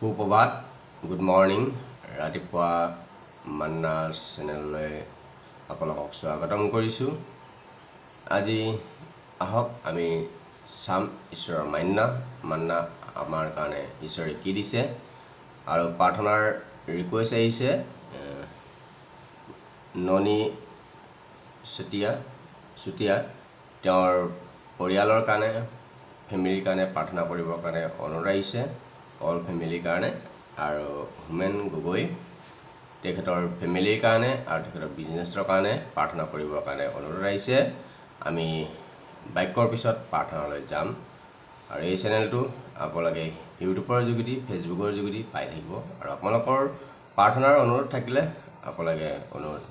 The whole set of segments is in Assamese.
সুপ্ৰভাত, গুড মৰ্নিং। ৰাতিপুৱা মান্না চেনেললৈ আপোনালোকক স্বাগতম কৰিছোঁ। আজি আহক আমি চাম ঈশ্বৰৰ মান্না আমাৰ কাৰণে ঈশ্বৰে কি দিছে। আৰু প্ৰাৰ্থনাৰ ৰিকুৱেষ্ট আহিছে ননী চুতীয়া তেওঁৰ পৰিয়ালৰ কাৰণে, ফেমিলিৰ কাৰণে প্ৰাৰ্থনা কৰিবৰ কাৰণে অনুৰোধ আহিছে। অল ফেমিলিৰ কাৰণে। আৰু হোমেন গগৈ তেখেতৰ ফেমিলিৰ কাৰণে আৰু তেখেতৰ বিজনেছৰ কাৰণে প্ৰাৰ্থনা কৰিবৰ কাৰণে অনুৰোধ আহিছে। আমি বাক্যৰ পিছত প্ৰাৰ্থনালৈ যাম। আৰু এই চেনেলটো আপোনালোকে ইউটিউবৰ যোগেদি, ফেচবুকৰ যোগেদি পাই থাকিব। আৰু আপোনালোকৰ প্ৰাৰ্থনাৰ অনুৰোধ থাকিলে আপোনালোকে অনুৰোধ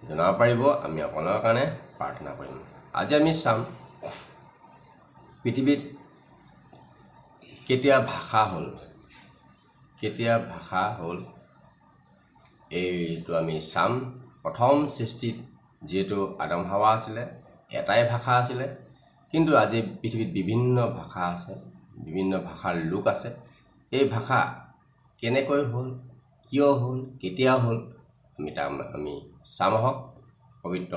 জনাব পাৰিব, আমি আপোনালোকৰ কাৰণে প্ৰাৰ্থনা কৰিম। আজি আমি চাম পৃথিৱীত কেতিয়া ভাষা হ'ল এইটো আমি চাম। প্ৰথম সৃষ্টিত যিহেতু আদম হাৱা আছিলে, এটাই ভাষা আছিলে। কিন্তু আজি পৃথিৱীত বিভিন্ন ভাষা আছে, বিভিন্ন ভাষাৰ লোক আছে। এই ভাষা কেনেকৈ হ'ল, কিয় হ'ল, কেতিয়া হ'ল, আমি চাম আহক পবিত্ৰ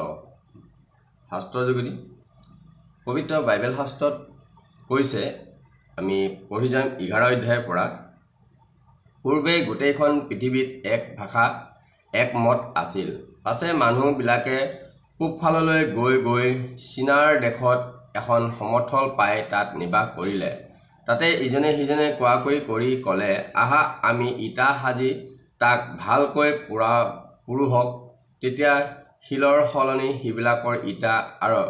শাস্ত্ৰৰ যোগেদি। পবিত্ৰ বাইবেল শাস্ত্ৰত কৈছে, আমি পঢ়ি যাম 11 অধ্যায়ৰ পৰা। পূৰ্বে গোটেইখন পৃথিৱীত এক ভাষা, এক মত আছিল। পাছে মানুহবিলাকে পূবফাললৈ গৈ চীনাৰ দেশত এখন সমতল পাই তাত নিবাস কৰিলে। তাতে ইজনে সিজনে কোৱাকৈ কৰি ক'লে, আহা আমি ইটা সাজি তাক ভালকৈ পুৰোহক। তেতিয়া শিলৰ সলনি সিবিলাকৰ ইটা আৰু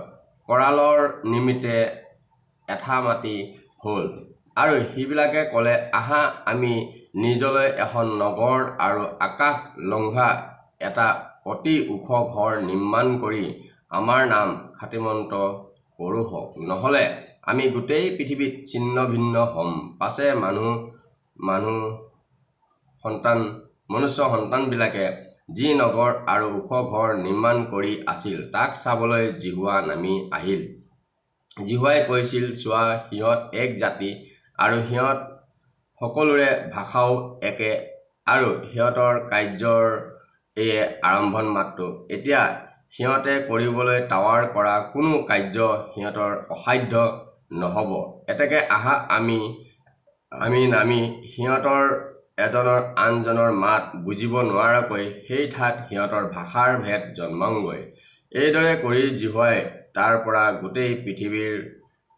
কৰালৰ নিমিত্তে এঠা মাটি হ'ল। আৰু সিবিলাকে ক'লে, আহা আমি নিজলৈ এখন নগৰ আৰু আকাশ লংঘা এটা অতি ওখ ঘৰ নিৰ্মাণ কৰি আমাৰ নাম খাতিমন্ত কৰোঁহক, নহ'লে আমি গোটেই পৃথিৱীত ছিন্ন ভিন্ন হ'ম। পাছে মনুষ্য সন্তানবিলাকে যি নগৰ আৰু ওখ ঘৰ নিৰ্মাণ কৰি আছিল, তাক চাবলৈ জিহুৱা নামি আহিল। জিহুৱাই কৈছিল, চোৱা, সিহঁত এক জাতি আৰু সিহঁত সকলোৰে ভাষাও একে আৰু সিহঁতৰ কাৰ্যৰ এয়ে আৰম্ভণ মাত্ৰ। এতিয়া সিহঁতে কৰিবলৈ টাৱাৰ কৰা কোনো কাৰ্য সিহঁতৰ অসাধ্য নহ'ব। এতেকে আহা আমি নামি সিহঁতৰ এজনৰ আনজনৰ মাত বুজিব নোৱাৰাকৈ সেই ঠাইত সিহঁতৰ ভাষাৰ ভেদ জন্মাওঁগৈ। এইদৰে কৰি জিহুৱাই তাৰ পৰা গোটেই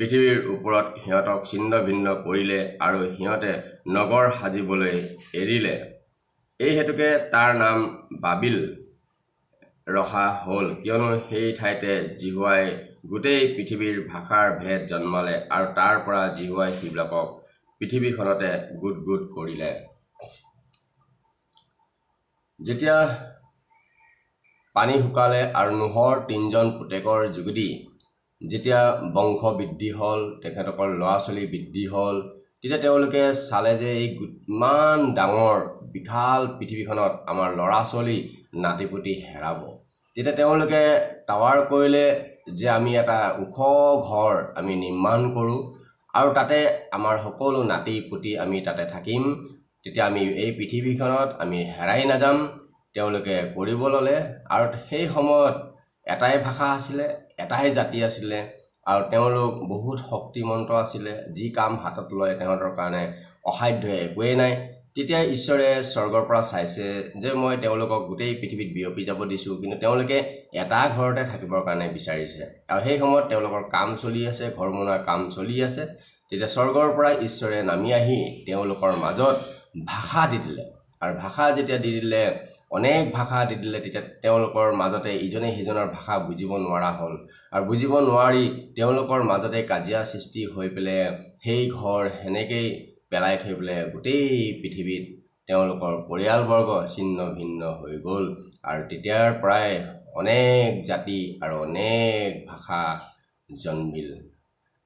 পৃথিৱীৰ ওপৰত সিহঁতক ছিন্ন ভিন্ন কৰিলে আৰু সিহঁতে নগৰ সাজিবলৈ এৰিলে। এই হেতুকে তাৰ নাম বাবিল ৰখা হ'ল, কিয়নো সেই ঠাইতে জিহুৱাই গোটেই পৃথিৱীৰ ভাষাৰ ভেদ জন্মালে আৰু তাৰ পৰা জিহুৱাই সিবিলাকক পৃথিৱীখনতে গোট কৰিলে। যেতিয়া পানী শুকালে আৰু নোহৰ 3জন পুতেকৰ যোগেদি যেতিয়া বংশ বৃদ্ধি হ'ল, তেখেতসকলৰ ল'ৰা ছোৱালী বৃদ্ধি হ'ল, তেতিয়া তেওঁলোকে চালে যে এই ইমান ডাঙৰ বিশাল পৃথিৱীখনত আমাৰ ল'ৰা ছোৱালী নাতিপুতি হেৰাব। তেতিয়া তেওঁলোকে টাৱাৰ কৰিলে যে আমি এটা ওখ ঘৰ আমি নিৰ্মাণ কৰোঁ আৰু তাতে আমাৰ সকলো নাতিপুতি আমি তাতে থাকিম। তেতিয়া আমি এই পৃথিৱীখনত আমি হেৰাই নাযাম। তেওঁলোকে কৰিব ল'লে। আৰু সেই সময়ত এটাই ভাষা আছিলে, এটাই জাতি আছিলে আৰু তেওঁলোক বহুত শক্তিমন্ত আছিলে। যি কাম হাতত লয় তেওঁলোকৰ কাৰণে অসাধ্য একোৱেই নাই। তেতিয়া ঈশ্বৰে স্বৰ্গৰ পৰা চাইছে যে মই তেওঁলোকক গোটেই পৃথিৱীত বিয়পি যাব দিছোঁ, কিন্তু তেওঁলোকে এটা ঘৰতে থাকিবৰ কাৰণে বিচাৰিছে। আৰু সেই সময়ত তেওঁলোকৰ কাম চলি আছে, ঘৰ বনোৱাৰ কাম চলি আছে। তেতিয়া স্বৰ্গৰ পৰা ঈশ্বৰে নামি আহি তেওঁলোকৰ মাজত ভাষা দি দিলে। আৰু ভাষা যেতিয়া দি দিলে, অনেক ভাষা দি দিলে, তেতিয়া তেওঁলোকৰ মাজতে ইজনে সিজনৰ ভাষা বুজিব নোৱাৰা হ'ল। আৰু বুজিব নোৱাৰি তেওঁলোকৰ মাজতে কাজিয়া সৃষ্টি হৈ পেলাই সেই ঘৰ সেনেকেই পেলাই থৈ পেলাই গোটেই পৃথিৱীত তেওঁলোকৰ পৰিয়ালবৰ্গ ছিন্ন ভিন্ন হৈ গ'ল। আৰু তেতিয়াৰ পৰাই অনেক জাতি আৰু অনেক ভাষা জন্মিল।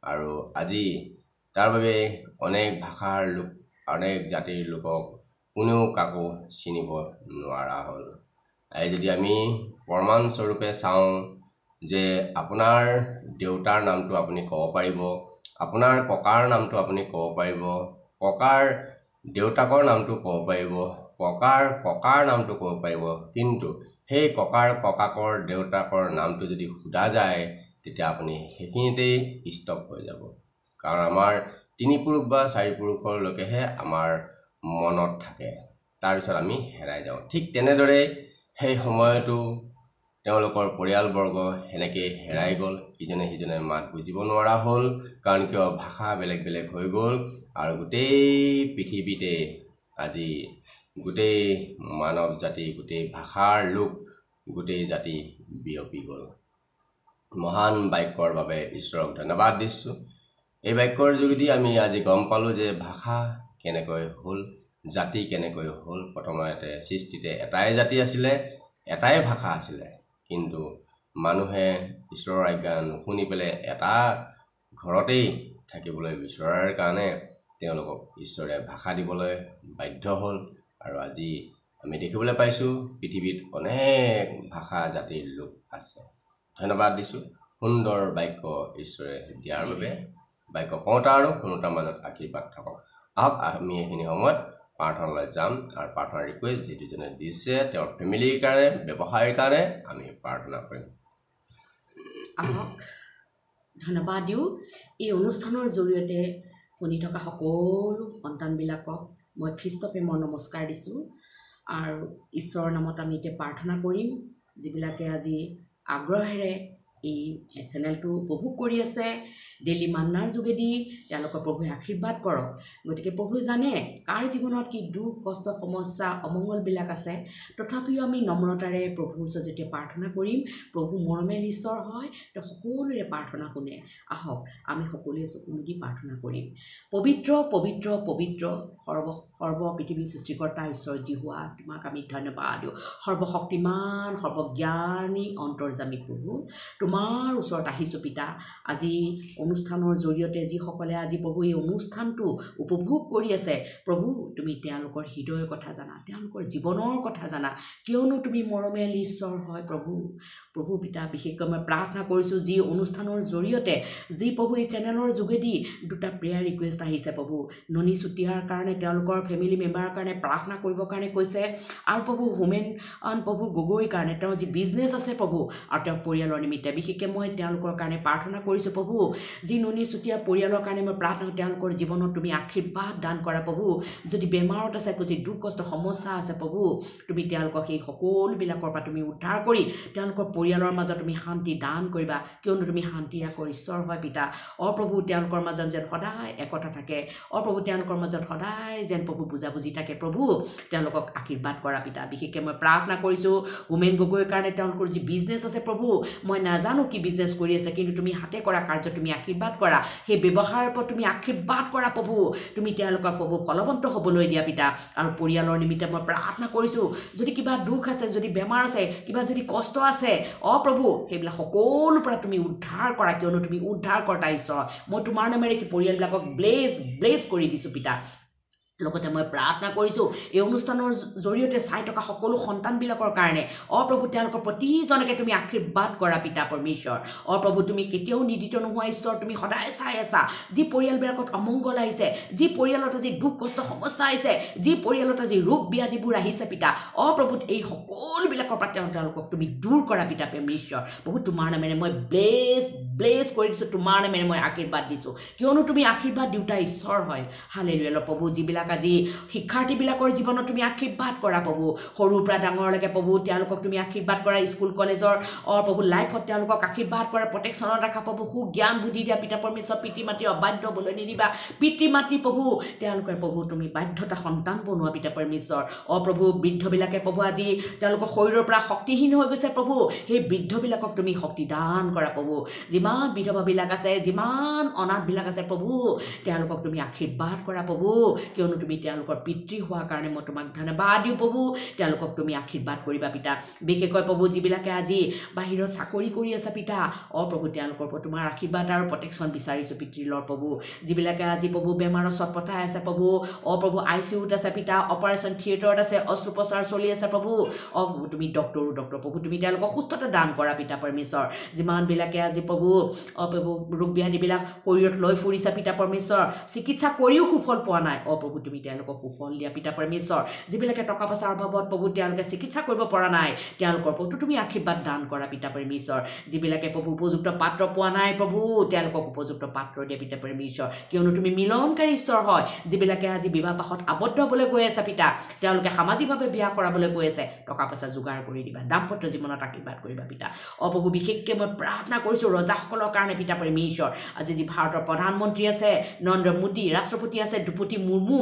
আৰু আজি তাৰ বাবে অনেক ভাষাৰ লোক, অনেক জাতিৰ লোকক কোনেও কাকো চিনিব নোৱাৰা হ'ল। যদি আমি প্ৰমাণস্বৰূপে চাওঁ যে আপোনাৰ দেউতাৰ নামটো আপুনি ক'ব পাৰিব, আপোনাৰ ককাৰ নামটো আপুনি ক'ব পাৰিব, ককাৰ দেউতাকৰ নামটো ক'ব পাৰিব, ককাৰ নামটো ক'ব পাৰিব, কিন্তু সেই ককাকৰ দেউতাকৰ নামটো যদি সোধা যায় তেতিয়া আপুনি সেইখিনিতেই ষ্টপ হৈ যাব। কাৰণ আমাৰ 3 পুৰুষ বা 4 পুৰুষলৈকেহে আমাৰ মনত থাকে, তাৰপিছত আমি হেৰাই যাওঁ। ঠিক তেনেদৰে সেই সময়তো তেওঁলোকৰ পৰিয়ালবৰ্গ সেনেকৈ হেৰাই গ'ল, ইজনে সিজনে মাত বুজিব নোৱাৰা হ'ল, কাৰণ কিয় ভাষা বেলেগ বেলেগ হৈ গ'ল, আৰু গোটেই পৃথিৱীতে আজি গোটেই মানৱ জাতি, গোটেই ভাষাৰ লোক, গোটেই জাতি বিয়পি গ'ল। মহান বাক্যৰ বাবে ঈশ্বৰক ধন্যবাদ দিছোঁ। এই বাক্যৰ যোগেদি আমি আজি গম পালোঁ যে ভাষা কেনেকৈ হ'ল, জাতি কেনেকৈ হ'ল। প্ৰথমতে সৃষ্টিতে এটাই জাতি আছিলে, এটাই ভাষা আছিলে, কিন্তু মানুহে ঈশ্বৰৰ আজ্ঞা নুশুনি পেলাই এটা ঘৰতেই থাকিবলৈ বিচৰাৰ কাৰণে তেওঁলোকক ঈশ্বৰে ভাষা দিবলৈ বাধ্য হ'ল। আৰু আজি আমি দেখিবলৈ পাইছোঁ পৃথিৱীত অনেক ভাষা জাতিৰ লোক আছে। ধন্যবাদ দিছোঁ সুন্দৰ বাক্য ঈশ্বৰে দিয়াৰ বাবে। বাক্য কওঁতা আৰু শুনোতাৰ মাজত আশীৰ্বাদ থাকক। আহক আমি এইখিনি সময়ত প্ৰাৰ্থনালৈ যাম, আৰু প্ৰাৰ্থনাৰ ৰিকুৱেষ্ট যি দুজনে দিছে তেওঁৰ ফেমিলিৰ কাৰণে, ব্যৱসায়ৰ কাৰণে আমি প্ৰাৰ্থনা কৰিম। আহক ধন্যবাদ দিওঁ। এই অনুষ্ঠানৰ জৰিয়তে শুনি থকা সকলো সন্তানবিলাকক মই খ্ৰীষ্ট প্ৰেমৰ নমস্কাৰ দিছোঁ, আৰু ঈশ্বৰৰ নামত আমি এতিয়া প্ৰাৰ্থনা কৰিম যিবিলাকে আজি আগ্ৰহেৰে এই চেনেলটো উপভোগ কৰি আছে, ডেইলি মান্নাৰ যোগেদি তেওঁলোকৰ প্ৰভুৱে আশীৰ্বাদ কৰক। গতিকে প্ৰভুৱে জানে কাৰ জীৱনত কি দুখ কষ্ট সমস্যা অমংগলবিলাক আছে, তথাপিও আমি নম্ৰতাৰে প্ৰভুৰ ওচৰত যেতিয়া প্ৰাৰ্থনা কৰিম, প্ৰভু মৰমেল ঈশ্বৰ হয়, তেওঁ সকলোৰে প্ৰাৰ্থনা শুনে। আহক আমি সকলোৱে চকু মুদি প্ৰাৰ্থনা কৰিম। পবিত্ৰ পবিত্ৰ পবিত্ৰ সৰ্ব পৃথিৱীৰ সৃষ্টিকৰ্তা ঈশ্বৰ যি হোৱা, তোমাক আমি ধন্যবাদ দিওঁ। সৰ্বশক্তিমান সৰ্বজ্ঞানী অন্তৰ্যামী প্ৰভু, তোমাৰ ওচৰত আহিছোঁ পিতা। আজি অনুষ্ঠানৰ জৰিয়তে যিসকলে আজি প্ৰভু এই অনুষ্ঠানটো উপভোগ কৰি আছে, প্ৰভু তুমি তেওঁলোকৰ হৃদয়ৰ কথা জানা, তেওঁলোকৰ জীৱনৰ কথা জানা, কিয়নো তুমি মৰমেল ঈশ্বৰ হয়। প্ৰভু পিতা, বিশেষকৈ মই প্ৰাৰ্থনা কৰিছোঁ যি অনুষ্ঠানৰ জৰিয়তে যি প্ৰভু এই চেনেলৰ যোগেদি 2টা প্ৰেয়াৰ ৰিকুৱেষ্ট আহিছে প্ৰভু, ননী চুতীয়াৰ কাৰণে তেওঁলোকৰ ফেমিলি মেম্বাৰৰ কাৰণে প্ৰাৰ্থনা কৰিবৰ কাৰণে কৈছে, আৰু প্ৰভু হোমেন প্ৰভু গগৈৰ কাৰণে তেওঁৰ যি বিজনেছ আছে প্ৰভু, আৰু তেওঁৰ পৰিয়ালৰ নিমিত্তে বিশেষকৈ মই তেওঁলোকৰ কাৰণে প্ৰাৰ্থনা কৰিছোঁ প্ৰভু। যি ননী চুতীয়াৰ পৰিয়ালৰ কাৰণে মই প্ৰাৰ্থনা, তেওঁলোকৰ জীৱনত তুমি আশীৰ্বাদ দান কৰা প্ৰভু। যদি বেমাৰত আছে, যদি দুখ কষ্ট সমস্যা আছে প্ৰভু, তুমি তেওঁলোকক সেই সকলোবিলাকৰ পৰা তুমি উদ্ধাৰ কৰি তেওঁলোকৰ পৰিয়ালৰ মাজত তুমি শান্তি দান কৰিবা, কিয়নো তুমি শান্তি আকৰ ঈশ্বৰ হয় পিতা। প্ৰভু তেওঁলোকৰ মাজত যেন সদায় একতা থাকে, প্ৰভু তেওঁলোকৰ মাজত সদায় যেন প্ৰভু বুজাবুজি থাকে, প্ৰভু তেওঁলোকক আশীৰ্বাদ কৰা পিতা। বিশেষকৈ মই প্ৰাৰ্থনা কৰিছোঁ হোমেন গগৈৰ কাৰণে, তেওঁলোকৰ যি বিজনেছ আছে প্ৰভু, মই নাজানো কি বিজনেছ কৰি আছে, কিন্তু তুমি হাতে কৰা কাৰ্য তুমি আশীৰ্বাদ কৰা, সেই ব্যৱসায়ৰ ওপৰত তুমি আশীৰ্বাদ কৰা প্ৰভু, তুমি তেওঁলোকৰ প্ৰভু ফলৱন্ত হ'বলৈ দিয়া পিতা। আৰু পৰিয়ালৰ নিমিত্তে মই প্ৰাৰ্থনা কৰিছোঁ, যদি কিবা দুখ আছে, যদি বেমাৰ আছে, কিবা যদি কষ্ট আছে, প্ৰভু সেইবিলাক সকলোৰ পৰা তুমি উদ্ধাৰ কৰা, কিয়নো তুমি উদ্ধাৰ কৰ্তা ঈশ্বৰ। মই তোমাৰ নামেৰে সেই পৰিয়ালবিলাকক ব্লেছ কৰি দিছোঁ পিতা। লগতে মই প্ৰাৰ্থনা কৰিছোঁ এই অনুষ্ঠানৰ জৰিয়তে চাই থকা সকলো সন্তানবিলাকৰ কাৰণে, প্ৰভু তেওঁলোকৰ প্ৰতিজনকে তুমি আশীৰ্বাদ কৰা পিতা পৰমেশ্বৰ। প্ৰভু তুমি কেতিয়াও নিৰ্দিষ্ট নোহোৱা ঈশ্বৰ, তুমি সদায় চাই আছা যি পৰিয়ালবিলাকত অমংগল আহিছে, যি পৰিয়ালত আজি দুখ কষ্ট সমস্যা আহিছে, যি পৰিয়ালত আজি ৰোগ ব্যাধিবোৰ আহিছে পিতা, প্ৰভু এই সকলোবিলাকৰ পৰা তেওঁলোকক তুমি দূৰ কৰা পিতা পৰমেশ্বৰ। প্ৰভু তোমাৰ নামেৰে মই ব্লেছ কৰি দিছোঁ, তোমাৰ নামেৰে মই আশীৰ্বাদ দিছোঁ, কিয়নো তুমি আশীৰ্বাদ দিওঁতা ঈশ্বৰ হয়। হালেলুয়া প্ৰভু। যিবিলাক আজি শিক্ষাৰ্থীবিলাকৰ জীৱনত তুমি আশীৰ্বাদ কৰা প্ৰভু, সৰুৰ পৰা ডাঙৰলৈকে প্ৰভু তেওঁলোকক তুমি আশীৰ্বাদ কৰা, স্কুল কলেজৰ প্ৰভু লাইফত তেওঁলোকক আশীৰ্বাদ কৰা, প্ৰটেকশ্যনত ৰাখা প্ৰভু, সুজ্ঞান বুদ্ধি দিয়া পিতা পৰমেশ্বৰ। পিতৃ মাতৃ অবাধ্য হ'বলৈ নিদিবা, পিতৃ মাতৃ প্ৰভু তেওঁলোকে প্ৰভু তুমি বাধ্যতা সন্তান বনোৱা পিতা পৰমেশ্বৰ। প্ৰভু বৃদ্ধবিলাকে প্ৰভু আজি তেওঁলোকৰ শৰীৰৰ পৰা শক্তিহীন হৈ গৈছে প্ৰভু, সেই বৃদ্ধবিলাকক তুমি শক্তি দান কৰা প্ৰভু। যিমান বিধৱাবিলাক আছে, যিমান অনাথবিলাক আছে প্ৰভু, তেওঁলোকক তুমি আশীৰ্বাদ কৰা প্ৰভু, কিয়নো তুমি তেওঁলোকৰ পিতৃ হোৱাৰ কাৰণে মই তোমাক ধন্যবাদ দিওঁ প্ৰভু। তেওঁলোকক তুমি আশীৰ্বাদ কৰিবা পিতা। বিশেষকৈ প্ৰভু যিবিলাকে আজি বাহিৰত চাকৰি কৰি আছে পিতা, প্ৰভু তেওঁলোকৰ ওপৰত তোমাৰ আশীৰ্বাদ আৰু প্ৰটেকশ্যন বিচাৰিছোঁ পিতৃলৰ প্ৰভু। যিবিলাকে আজি প্ৰভু বেমাৰত চটপটাই আছে প্ৰভু, প্ৰভু ICUত আছে পিতা, অপাৰেশ্যন থিয়েটাৰত আছে, অস্ত্ৰোপচাৰ চলি আছে প্ৰভু, প্ৰভু তুমি ডক্তৰ প্ৰভু, তুমি তেওঁলোকক সুস্থতা দান কৰা পিতা পৰমেশ্বৰ। যিমানবিলাকে আজি প্ৰভু প্ৰভু ৰোগ ব্যাধিবিলাক শৰীৰত লৈ ফুৰিছে পিতা পৰমেশ্বৰ, চিকিৎসা কৰিও সুফল পোৱা নাই, প্ৰভু তুমি তেওঁলোকক সুফল দিয়া পিতা পৰমেশ্বৰ যিবিলাকে টকা পইচাৰ অভাৱত প্ৰভু তেওঁলোকে চিকিৎসা কৰিব পৰা নাই তেওঁলোকৰ ওপৰতো তুমি আশীৰ্বাদ দান কৰা পিতা পৰমেশ্বৰ যিবিলাকে প্ৰভু উপযুক্ত পাত্ৰ পোৱা নাই প্ৰভু তেওঁলোকক উপযুক্ত পাত্ৰ দিয়া পিতা পৰমেশ্বৰ কিয়নো তুমি মিলনকাৰী ঈশ্বৰ হয় যিবিলাকে আজি বিবাহ পাশত আবদ্ধ হ'বলৈ গৈ আছে পিতা তেওঁলোকে সামাজিকভাৱে বিয়া কৰাবলৈ গৈ আছে টকা পইচা যোগাৰ কৰি দিবা দাম্পত্য জীৱনত আশীৰ্বাদ কৰিবা পিতা প্ৰভু বিশেষকৈ মই প্ৰাৰ্থনা কৰিছোঁ ৰজাসকলৰ কাৰণে পিতা পৰমেশ্বৰ আজি যি ভাৰতৰ প্ৰধানমন্ত্ৰী আছে নৰেন্দ্ৰ মোদী ৰাষ্ট্ৰপতি আছে দ্ৰুপদী মুৰ্মু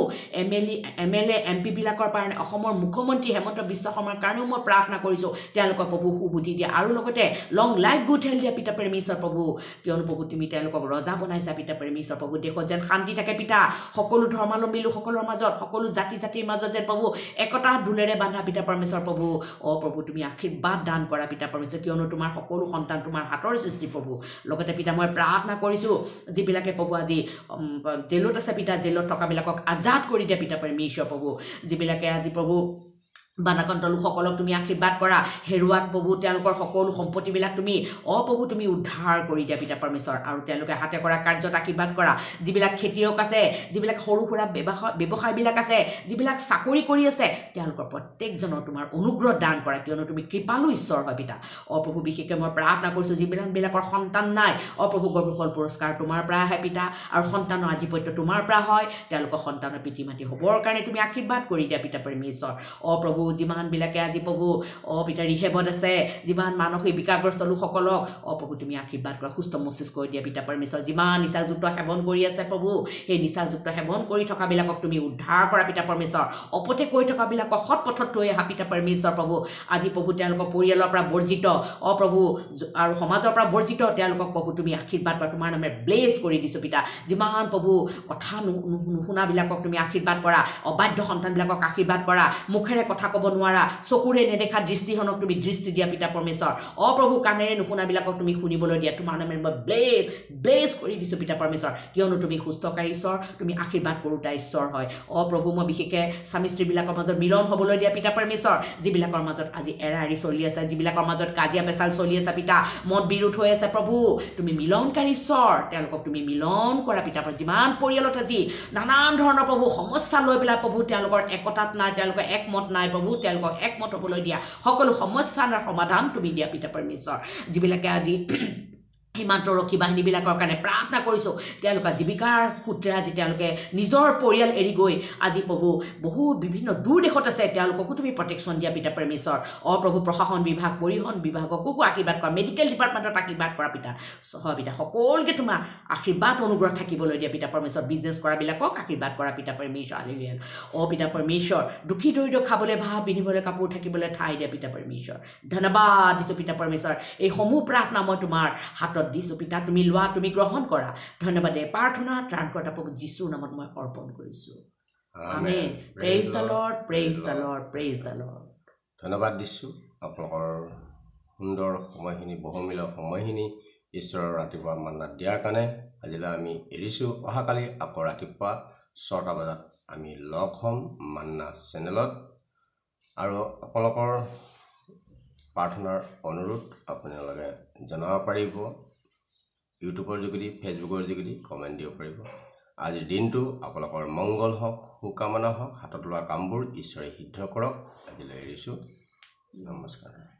এমএলএ এমপিবিলাকৰ কাৰণে অসমৰ মুখ্যমন্ত্ৰী হেমন্ত বিশ্ব শৰ্মাৰ কাৰণেও মই প্ৰাৰ্থনা কৰিছোঁ তেওঁলোকক প্ৰভু সুবুদ্ধি দিয়া আৰু লগতে লং লাইফ গুড হেল্থ দিয়া পিতা পৰমেশ্বৰ প্ৰভু কিয়নো প্ৰভু তুমি তেওঁলোকক ৰজা বনাইছা পিতা পৰমেশ্বৰ প্ৰভু দেশত যেন শান্তি থাকে পিতা সকলো ধৰ্মাৱলম্বী লোকসকলৰ মাজত সকলো জাতিৰ মাজত যেন প্ৰভু একতা দোলেৰে বান্ধা পিতা পৰমেশ্বৰ প্ৰভু প্ৰভু তুমি আশীৰ্বাদ দান কৰা পিতা পৰমেশ্বৰ কিয়নো তোমাৰ সকলো সন্তান তোমাৰ হাতৰ সৃষ্টি প্ৰভু লগতে পিতা মই প্ৰাৰ্থনা কৰিছোঁ যিবিলাকে প্ৰভু আজি জেলত আছে পিতা জেলত থকাবিলাকক আজাদ কৰি দিয়া পিতা পৰমেশ্বৰ প্ৰভু যিবিলাকে আজি প্ৰভু বানাক্ৰান্ত লোকসকলক তুমি আশীৰ্বাদ কৰা হেৰুৱাত প্ৰভু তেওঁলোকৰ সকলো সম্পত্তিবিলাক তুমি প্ৰভু তুমি উদ্ধাৰ কৰি দিয়া পিতা পৰমেশ্বৰ আৰু তেওঁলোকে হাতে কৰা কাৰ্যত আশীৰ্বাদ কৰা যিবিলাক খেতিয়ক আছে যিবিলাক সৰু সুৰা ব্যৱসায়বিলাক আছে যিবিলাক চাকৰি কৰি আছে তেওঁলোকৰ প্ৰত্যেকজনৰ তোমাৰ অনুগ্ৰহ দান কৰা কিয়নো তুমি কৃপালু ঈশ্বৰ হয় পিতা প্ৰভু বিশেষকৈ মই প্ৰাৰ্থনা কৰিছোঁ যিবিলাকৰ সন্তান নাই প্ৰভু গৰ্ভফল পুৰস্কাৰ তোমাৰ পৰা আহে পিতা আৰু সন্তানৰ আধিপত্য তোমাৰ পৰা হয় তেওঁলোকৰ সন্তানৰ পিতৃ মাতৃ হ'বৰ কাৰণে তুমি আশীৰ্বাদ কৰি দিয়া পিতা পৰমেশ্বৰ প্ৰভু যিমানবিলাকে আজি প্ৰভু পিতা ৰিহেবত আছে যিমান মানসিক বিকাৰগ্ৰস্ত লোকসকলক প্ৰভু তুমি আশীৰ্বাদ কৰা সুস্থ মস্তিষ্ক দিয়া পিতা পৰমেশ্বৰ যিমান নিচাযুক্ত সেৱন কৰি আছে প্ৰভু সেই নিচাযুক্ত সেৱন কৰি থকাবিলাকক তুমি উদ্ধাৰ কৰা পিতা পৰমেশ্বৰ অপতে কৈ থকাবিলাকক সৎ পথত লৈ আহা পিতা পৰমেশ্বৰ প্ৰভু আজি প্ৰভু তেওঁলোকৰ পৰিয়ালৰ পৰা বৰ্জিত প্ৰভু আৰু সমাজৰ পৰা বৰ্জিত তেওঁলোকক প্ৰভু তুমি আশীৰ্বাদ কৰা তোমাৰ নামে ব্লেছ কৰি দিছোঁ পিতা যিমান প্ৰভু কথা নুশুনাবিলাকক তুমি আশীৰ্বাদ কৰা অবাধ্য সন্তানবিলাকক আশীৰ্বাদ কৰা মুখেৰে কথা ক'ব নোৱাৰা চকুৰে নেদেখা দৃষ্টিহীনক তুমি দৃষ্টি দিয়া পিতা পৰমেশ্বৰ প্ৰভু কাণেৰে নুশুনাবিলাকক তুমি শুনিবলৈ দিয়া তোমাৰ নামে মই ব্লেছ কৰি দিছোঁ পিতা পৰমেশ্বৰ কিয়নো তুমি সুস্থকাৰী ঈশ্বৰ তুমি আশীৰ্বাদ কৰোতা ঈশ্বৰ হয় প্ৰভু মই বিশেষকৈ স্বামী স্ত্ৰীবিলাকৰ মাজত মিলন হ'বলৈ দিয়া পিতা পৰমেশ্বৰ যিবিলাকৰ মাজত আজি এৰা এৰি চলি আছে যিবিলাকৰ মাজত কাজিয়া পেচাল চলি আছে পিতা মত বিৰোধ হৈ আছে প্ৰভু তুমি মিলনকাৰী ঈশ্বৰ তেওঁলোকক তুমি মিলন কৰা পিতা যিমান পৰিয়ালত আজি নানান ধৰণৰ প্ৰভু সমস্যা লৈ পেলাই প্ৰভু তেওঁলোকৰ একতাত নাই তেওঁলোকৰ একমত নাই প্ৰভু তেওঁলোকক একমত হ'বলৈ দিয়া সকলো সমস্যাৰ সমাধান তুমি দিয়া পিতা পৰমেশ্বৰ যিবিলাকে আজি সীমান্তৰক্ষী বাহিনীবিলাকৰ কাৰণে প্ৰাৰ্থনা কৰিছোঁ তেওঁলোকৰ জীৱিকাৰ সূত্ৰে আজি তেওঁলোকে নিজৰ পৰিয়াল এৰি গৈ আজি প্ৰভু বহুত বিভিন্ন দূৰ দেশত আছে তেওঁলোককো তুমি প্ৰটেকশ্যন দিয়া পিতা পৰমেশ্বৰ প্ৰভু প্ৰশাসন বিভাগ পৰিবহণ বিভাগকো আশীৰ্বাদ কৰা মেডিকেল ডিপাৰ্টমেণ্টত আশীৰ্বাদ কৰা পিতা পিতা সকলোকে তোমাৰ আশীৰ্বাদ অনুগ্ৰহ থাকিবলৈ দিয়া পিতা পৰমেশ্বৰ বিজনেছ কৰাবিলাকক আশীৰ্বাদ কৰা পিতা পৰমেশ্বৰ হালেলুয়া পিতা পৰমেশ্বৰ দুখী দৰিদ্ৰ খাবলৈ ভাত পিন্ধিবলৈ কাপোৰ থাকিবলৈ ঠাই দিয়া পিতা পৰমেশ্বৰ ধন্যবাদ দিছোঁ পিতা পৰমেশ্বৰ এইসমূহ প্ৰাৰ্থনা মই তোমাৰ হাতত দিছোঁ পিতা তুমি লোৱা তুমি গ্ৰহণ কৰা ধন্যবাদে প্ৰাৰ্থনা ত্ৰাণকৰ্তা প্ৰভু যীশুৰ নামত মই অৰ্পণ কৰিছোঁ amen praise the lord praise the lord praise the lord ধন্যবাদ দিছোঁ আপোনালোকৰ সুন্দৰ সময়খিনি বহুমূলীয়া সময়খিনি ঈশ্বৰৰ ৰাতিপুৱা মান্নাত দিয়াৰ কাৰণে আজিলৈ আমি এৰিছোঁ অহাকালি আকৌ ৰাতিপুৱা 6টা বজাত আমি লগ হ'ম মান্না চেনেলত আৰু আপোনালোকৰ প্ৰাৰ্থনাৰ অনুৰোধ আপোনালোকে জনাব পাৰিব ইউটিউবৰ যোগেদি ফেচবুকৰ যোগেদি কমেণ্ট দিব পাৰিব আজিৰ দিনটো আপোনালোকৰ মংগল হওক সুকামনা হওক হাতত লোৱা কামবোৰ ঈশ্বৰে সিদ্ধ কৰক আজিলৈ এৰিছোঁ নমস্কাৰ